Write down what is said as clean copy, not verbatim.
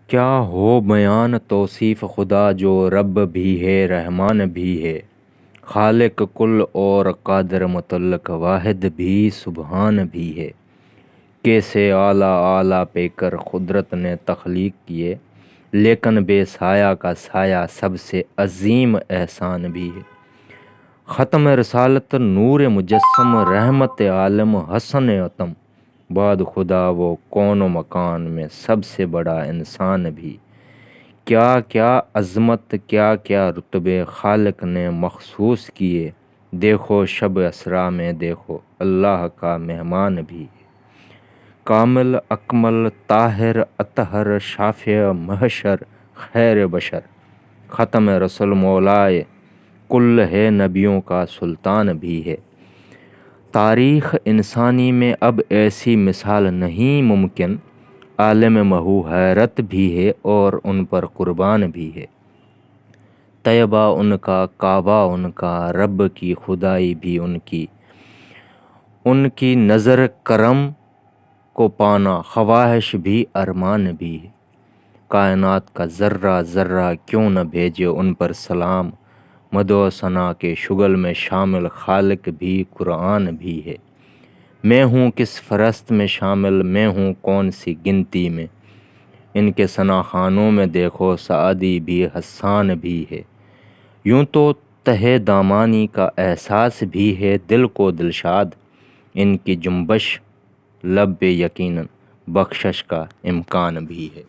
کیا ہو بیان توصیف خدا جو رب بھی ہے رحمان بھی ہے، خالق کل اور قادر مطلق واحد بھی سبحان بھی ہے۔ کیسے اعلیٰ اعلیٰ پیکر قدرت نے تخلیق کیے، لیکن بے سایہ کا سایہ سب سے عظیم احسان بھی ہے۔ ختم رسالت نور مجسم رحمت عالم حسن اتم، بعد خدا وہ کون و مکان میں سب سے بڑا انسان بھی۔ کیا کیا عظمت کیا کیا رتبے خالق نے مخصوص کیے، دیکھو شب اسرا میں دیکھو اللہ کا مہمان بھی۔ کامل اکمل طاہر اطہر شافع محشر خیر بشر، ختم رسول مولائے کل ہے نبیوں کا سلطان بھی ہے۔ تاریخ انسانی میں اب ایسی مثال نہیں ممکن، عالم محو حیرت بھی ہے اور ان پر قربان بھی ہے۔ طیبہ ان کا کعبہ ان کا، رب کی خدائی بھی ان کی نظر کرم کو پانا خواہش بھی ارمان بھی ہے۔ کائنات کا ذرہ ذرہ کیوں نہ بھیجے ان پر سلام، مدح و ثنا کے شغل میں شامل خالق بھی قرآن بھی ہے۔ میں ہوں کس فہرست میں شامل، میں ہوں کون سی گنتی میں، ان کے ثنا خوانوں میں دیکھو سعدی بھی حسان بھی ہے۔ یوں تو تہ دامانی کا احساس بھی ہے دل کو دلشاد، ان کی جنبش لب پہ یقیناً بخشش کا امکان بھی ہے۔